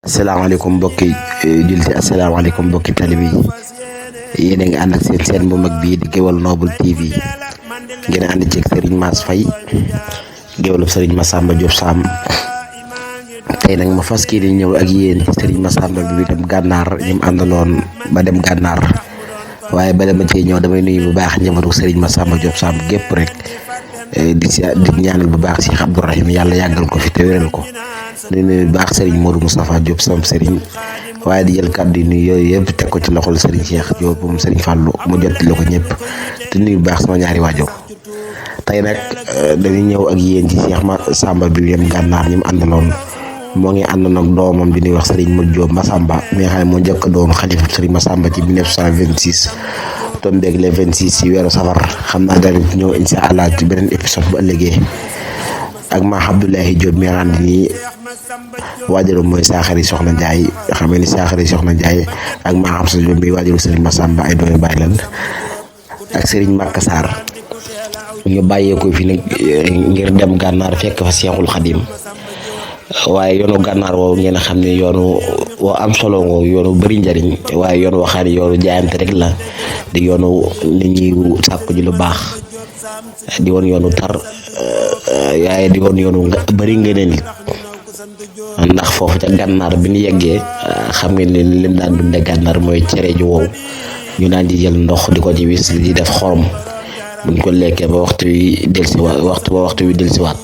asalaamaaleykum mbokki jullit asalaamaaleykum mbokki talibi yi yéen a ngi ànd ak seen bu mag bii di Géwal Noble TV ngeen ànd ceeg Serigne Mass Faye géwalub Serigne Massamba Diop Sam tey nag ma fas kii di ñëw ak yéen ci Serigne Massamba bi dem gànnaar ñi mu àndaloon ba dem gànnaar waaye ba dama cee ñëw damay nuyu bu baax njabootu Serigne Massamba Diop Sam gépp rek di ñaanal bu baax Cheikh Abdourahim yàlla yàggal ko fi te wéral ko di nuyu bu baax Serigne Modou Moustapha Diop sam Serigne waaye di jël kàddu yi nuyu yooyu yëpp teg ko ci loxol Serigne Cheikh Diop moom Serigne Fallou mu jottali ko ñëpp di nuyu bu baax sama ñaari waajur tey nag dañuy ñëw ak yéen ci Cheikh Massamba bi yem gànnaar ñi mu àndaloon moo ngi ànd nag doomam di ñuy wax Serigne Modou Diop Massamba mi nga xam ne moo njëkk a doon xalifa Serigne Massamba ci 1926 tombeeg le 26 ci weeru safar xam naa daal ñëw incha allah ci beneen épisode bu ëllëgee ak ma Abdoulaye Diop mi nga xam ne nii waajuram mooy Saaxari Soxna Ndiaye nga xam ne Saaxari Soxna Ndiaye ak ma xam sa Diop mi waajuru Serigne Massamba ay doomi bàyyi lan ak Serigne Maka Sarr ñu bàyyeekoo fi nag ngir dem gànnaar fekk fa Seexul Xadim waaye yoonu gànnaar woowu ngeen a xam ne yoonu woo am solo ngoo yoonu bëri njariñ waaye yoonu waxaan yoonu jaayante rek la di yoonu nit ñi sàkku ji lu baax di woon yoonu tar waaye di woon yoonu bëri ngëneel ndax foofu ca gànnaar bi ñu yeggee xam ngeen ne lim daan dunde gànnaar mooy cere ji wow ñu daan di jël ndox di ko ci wis di def xorom buñ ko lekkee ba waxtu wi dellusiwaat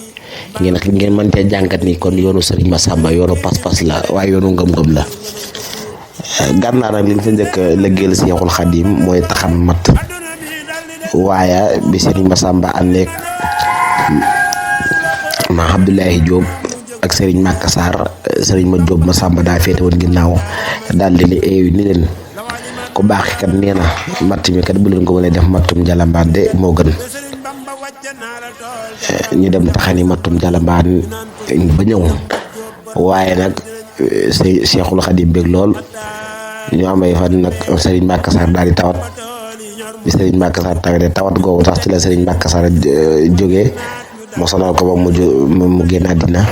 ngeen mën cee jàngat ni kon yoonu Serigne Massamba yoonu pas-pas la waaye yoonu ngëm-ngëm la gànnaar nag li ñu fa njëkk lëggeel Seexul Xadim mooy taxan mat waaye bi Serigne Massamba àndeek ma Abdoulaye Diop ak Serigne Maka Sarr Serigne ma Diop Massamba daa féete woon ginnaaw daal di eewi ni leen ku baax kat nee na matt mi kat bu leen ko mënee def mattum jalambaan de moo gën ñu dem taxani mattum jalambaan ba ñëw waaye nag Seexul Xadim bëgg lool ñu amay fan nag Serigne Maka Sarr daal di tawat bi Serigne Maka Sarr tawat googu sax ci la Serigne Maka Sarr jógee moo sonal ko ba mu génn àddina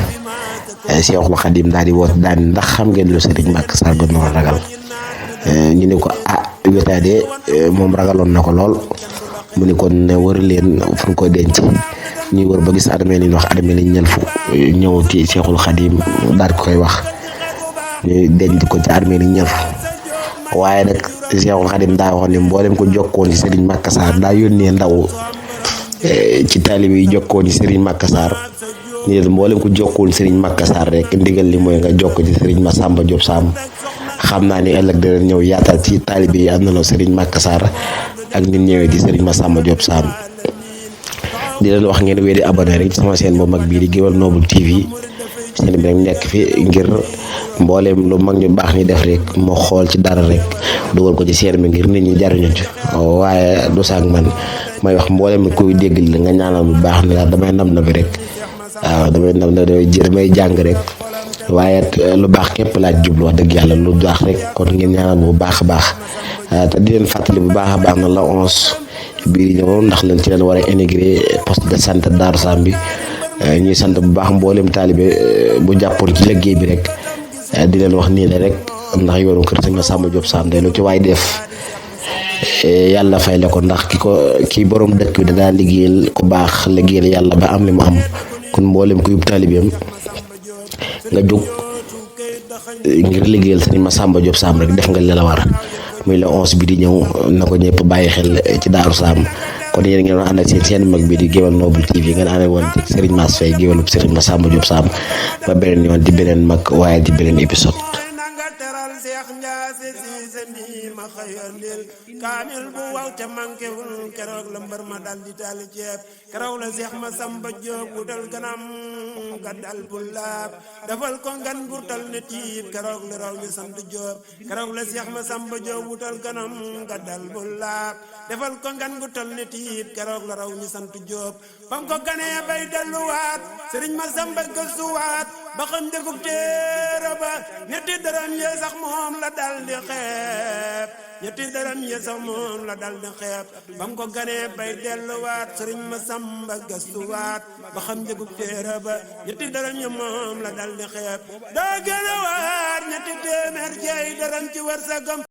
Seexul Xadim daal di woote daal ndax xam ngeen lu Serigne Maka Sarr gën a ragal ñu ne ko wétaade moom ragaloon na ko lool mu ne kon ne wër leen fu ñu koy denc ñuy wër ba gis adamee li ñu wax adamee li ñel fu ñëw ci Seexul Xadim daal koy wax ñu denc ko ci adamee li ñel fu waaye nag Seexul Xadim daa waxoon ne mboolem ko jokkoon ci Serigne Maka Sarr daa yónnee ndaw ci taalibe yi jokkoon ci Serigne Maka Sarr ñu ne mboolem ko jokkoon Serigne Maka Sarr rek ndigal li mooy nga jokk ci Serigne Massamba Diop Sam xam naa ni ëllëg dana ñëw yaatal ci taalibe yi am na loo Serigne Maka Sarr ak nit ñëwee di Serigne Massamba Diop Sam di leen wax ngeen wéy di abonné rek sama chaîne bu mag bii di Géwal Noble TV seen bi rek nekk fi ngir mbooleem lu mag ñu baax ni def rek moo xool ci dara rek dugal ko ci chaîne bi ngir nit ñi jariñu ci waaye du saak man may wax mbooleem kuy dégg li nga ñaanal bu baax ne damay nam na bi rek waaw damay jàng rek waaye lu baax képp laaj jublu wax dëgg yàlla lu baax rek kon ngeen ñaanal bu baax a baax te di leen fàttali bu baax a baax na la 11 bii ñëw ndax leen ci leen war a intégré poste de santé Darou Sam bi ñuy sant bu baax mboolem taalibe bu jàppoon ci liggéey bi rek di leen wax nii la rek ndax yoonu kër Serigne Massamba Diop Sam day lu ci waay def yàlla fay la ko ndax ki borom dëkk bi danaa liggéeyal ku baax liggéeyal yàlla ba am li mu am kon mboolem ku yub taalibeem nga jóg ngir liggéeyal Serigne Massamba Diop Sam rek def nga li la war muy la 11 bi di ñëw na ko ñëpp bàyyi xel ci Darou Sam kon yéen ngeen ànd ak seen mag bi di Géwal Noble TV ngeen ànd woon ci Serigne Mass Faye géwalub Serigne Massamba Diop Sam ba beneen yoon di beneen mag waaye di beneen épisode kaamil bu waw te mankewul keroog la mbër ma dal di taali ceeb keroog la Seex Massamba Diop wutal ganam gaddal bu laab dafal ko ngan gurtal ne tiib keroog la raw ñu sant Diop keroog la Seex Massamba Diop wutal ganam gaddal bu laab defal ko ngan gurtal ne tiib keroog la raw ñu sant Diop bam ko ganee bay delluwaat Serigne Massamba gëstuwaat ba xam dëggub téere ba ñetti dërëm yee sax moom la dal di xeeb ñetti dërëm yee sax moom la dal di xeeb bam ko ganee bay delluwaat Serigne Massamba gëstuwaat ba xam dëggub téere ba ñetti dërëm yee moom la dal di xeeb daa gën a waat ñetti téeméer ci ay dërëm ci wërsëgam